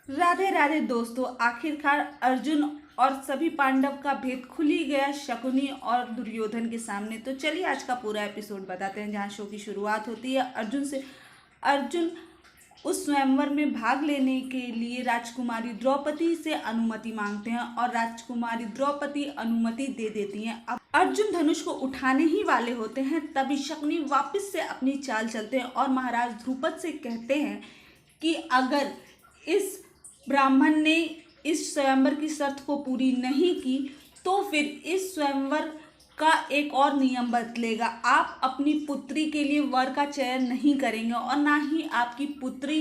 राधे राधे दोस्तों, आखिरकार अर्जुन और सभी पांडव का भेद खुल ही गया शकुनी और दुर्योधन के सामने। तो चलिए आज का पूरा एपिसोड बताते हैं, जहाँ शो की शुरुआत होती है अर्जुन से। अर्जुन उस स्वयंवर में भाग लेने के लिए राजकुमारी द्रौपदी से अनुमति मांगते हैं और राजकुमारी द्रौपदी अनुमति दे देती हैं। अब अर्जुन धनुष को उठाने ही वाले होते हैं, तभी शकुनी वापस से अपनी चाल चलते हैं और महाराज ध्रुपद से कहते हैं कि अगर इस ब्राह्मण ने इस स्वयंवर की शर्त को पूरी नहीं की तो फिर इस स्वयंवर का एक और नियम बदलेगा। आप अपनी पुत्री के लिए वर का चयन नहीं करेंगे और ना ही आपकी पुत्री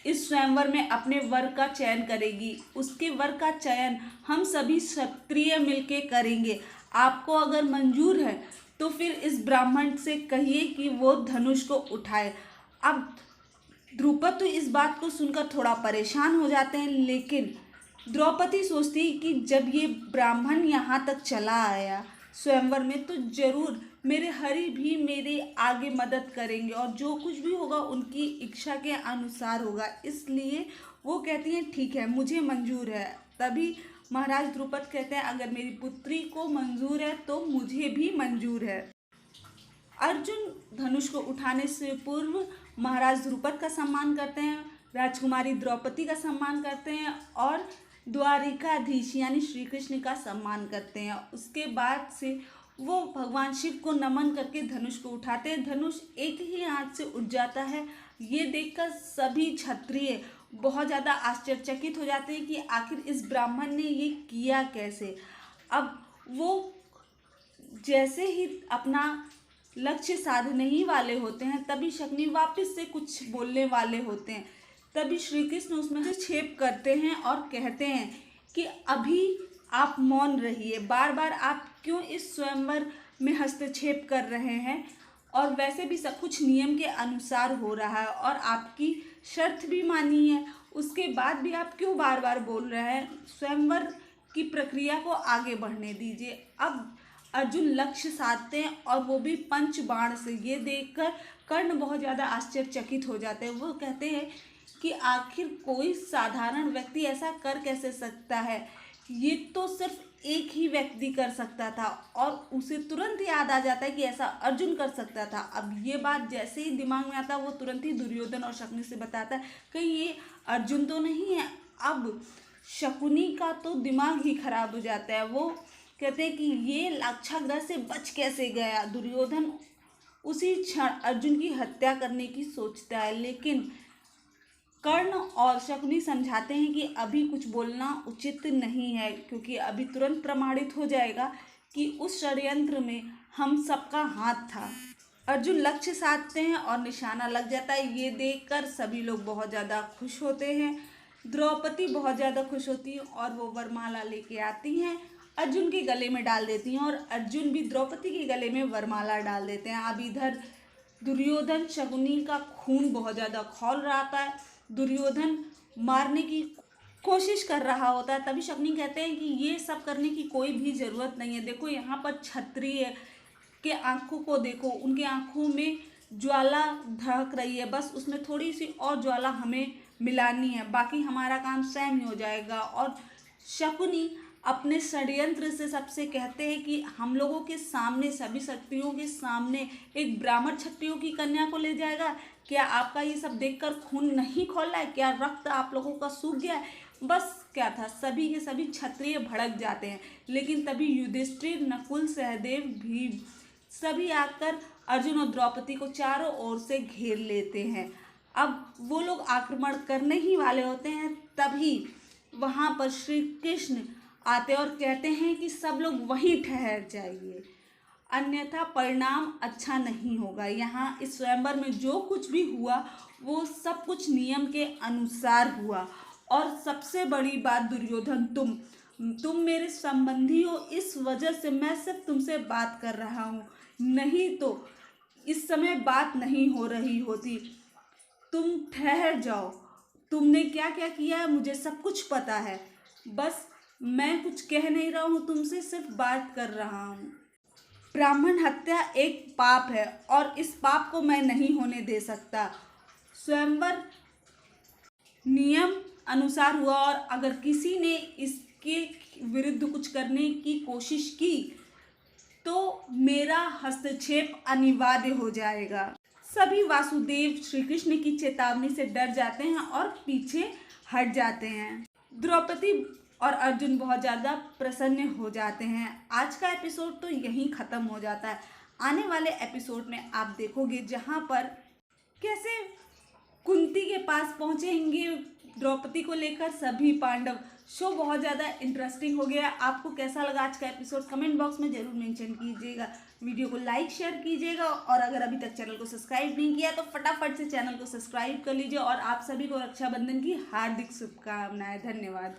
इस स्वयंवर में अपने वर का चयन करेगी। उसके वर का चयन हम सभी क्षत्रिय मिलके करेंगे। आपको अगर मंजूर है तो फिर इस ब्राह्मण से कहिए कि वो धनुष को उठाए। अब द्रुपद तो इस बात को सुनकर थोड़ा परेशान हो जाते हैं, लेकिन द्रौपदी सोचती है कि जब ये ब्राह्मण यहाँ तक चला आया स्वयंवर में तो जरूर मेरे हरि भी मेरे आगे मदद करेंगे और जो कुछ भी होगा उनकी इच्छा के अनुसार होगा। इसलिए वो कहती हैं ठीक है, मुझे मंजूर है। तभी महाराज द्रुपद कहते हैं अगर मेरी पुत्री को मंजूर है तो मुझे भी मंजूर है। अर्जुन धनुष को उठाने से पूर्व महाराज द्रुपद का सम्मान करते हैं, राजकुमारी द्रौपदी का सम्मान करते हैं और द्वारिकाधीश यानी श्री कृष्ण का सम्मान करते हैं। उसके बाद से वो भगवान शिव को नमन करके धनुष को उठाते हैं। धनुष एक ही हाथ से उठ जाता है। ये देखकर सभी क्षत्रिय बहुत ज़्यादा आश्चर्यचकित हो जाते हैं कि आखिर इस ब्राह्मण ने ये किया कैसे। अब वो जैसे ही अपना लक्ष्य साधने ही वाले होते हैं तभी शकुनी वापस से कुछ बोलने वाले होते हैं। तभी श्री कृष्ण उसमें से छेप करते हैं और कहते हैं कि अभी आप मौन रहिए, बार बार आप क्यों इस स्वयंवर में हस्तक्षेप कर रहे हैं, और वैसे भी सब कुछ नियम के अनुसार हो रहा है और आपकी शर्त भी मानी है, उसके बाद भी आप क्यों बार बार बोल रहे हैं। स्वयंवर की प्रक्रिया को आगे बढ़ने दीजिए। अब अर्जुन लक्ष्य साधते हैं और वो भी पंच बाण से। ये देखकर कर्ण बहुत ज़्यादा आश्चर्यचकित हो जाते हैं। वो कहते हैं कि आखिर कोई साधारण व्यक्ति ऐसा कर कैसे सकता है, ये तो सिर्फ एक ही व्यक्ति कर सकता था। और उसे तुरंत याद आ जाता है कि ऐसा अर्जुन कर सकता था। अब ये बात जैसे ही दिमाग में आता है वो तुरंत ही दुर्योधन और शकुनी से बताता है कहीं ये अर्जुन तो नहीं है। अब शकुनी का तो दिमाग ही खराब हो जाता है। वो कहते हैं कि ये लाक्षागृह से बच कैसे गया। दुर्योधन उसी क्षण अर्जुन की हत्या करने की सोचता है, लेकिन कर्ण और शकुनी समझाते हैं कि अभी कुछ बोलना उचित नहीं है, क्योंकि अभी तुरंत प्रमाणित हो जाएगा कि उस षड्यंत्र में हम सबका हाथ था। अर्जुन लक्ष्य साधते हैं और निशाना लग जाता है। ये देखकर सभी लोग बहुत ज़्यादा खुश होते हैं। द्रौपदी बहुत ज़्यादा खुश होती है और वो वरमाला लेके आती हैं, अर्जुन के गले में डाल देती हैं और अर्जुन भी द्रौपदी के गले में वरमाला डाल देते हैं। अब इधर दुर्योधन शकुनी का खून बहुत ज़्यादा खौल रहा था। दुर्योधन मारने की कोशिश कर रहा होता है। तभी शकुनी कहते हैं कि ये सब करने की कोई भी ज़रूरत नहीं है। देखो यहाँ पर क्षत्रिय के आंखों को देखो, उनके आंखों में ज्वाला धड़क रही है, बस उसमें थोड़ी सी और ज्वाला हमें मिलानी है, बाकी हमारा काम स्वयं ही हो जाएगा। और शकुनी अपने षड्यंत्र से सबसे कहते हैं कि हम लोगों के सामने, सभी क्षत्रियों के सामने एक ब्राह्मण क्षत्रियों की कन्या को ले जाएगा। क्या आपका ये सब देखकर खून नहीं खौला है? क्या रक्त आप लोगों का सूख गया है? बस क्या था, सभी के सभी क्षत्रिय भड़क जाते हैं। लेकिन तभी युधिष्ठिर, नकुल, सहदेव, भीम सभी आकर अर्जुन और द्रौपदी को चारों ओर से घेर लेते हैं। अब वो लोग आक्रमण करने ही वाले होते हैं, तभी वहाँ पर श्री कृष्ण आते और कहते हैं कि सब लोग वहीं ठहर जाइए, अन्यथा परिणाम अच्छा नहीं होगा। यहाँ इस स्वयंवर में जो कुछ भी हुआ वो सब कुछ नियम के अनुसार हुआ। और सबसे बड़ी बात दुर्योधन, तुम मेरे संबंधी हो, इस वजह से मैं सिर्फ तुमसे बात कर रहा हूँ, नहीं तो इस समय बात नहीं हो रही होती। तुम ठहर जाओ, तुमने क्या क्या किया है मुझे सब कुछ पता है, बस मैं कुछ कह नहीं रहा हूँ तुमसे, सिर्फ बात कर रहा हूँ। ब्राह्मण हत्या एक पाप है और इस पाप को मैं नहीं होने दे सकता। स्वयंवर नियम अनुसार हुआ और अगर किसी ने इसके विरुद्ध कुछ करने की कोशिश की तो मेरा हस्तक्षेप अनिवार्य हो जाएगा। सभी वासुदेव श्री कृष्ण की चेतावनी से डर जाते हैं और पीछे हट जाते हैं। द्रौपदी और अर्जुन बहुत ज़्यादा प्रसन्न हो जाते हैं। आज का एपिसोड तो यहीं ख़त्म हो जाता है। आने वाले एपिसोड में आप देखोगे जहाँ पर कैसे कुंती के पास पहुँचेंगे द्रौपदी को लेकर सभी पांडव। शो बहुत ज़्यादा इंटरेस्टिंग हो गया। आपको कैसा लगा आज का एपिसोड कमेंट बॉक्स में ज़रूर मेंशन कीजिएगा। वीडियो को लाइक शेयर कीजिएगा और अगर अभी तक चैनल को सब्सक्राइब नहीं किया तो फटाफट से चैनल को सब्सक्राइब कर लीजिए। और आप सभी को रक्षाबंधन की हार्दिक शुभकामनाएं। धन्यवाद।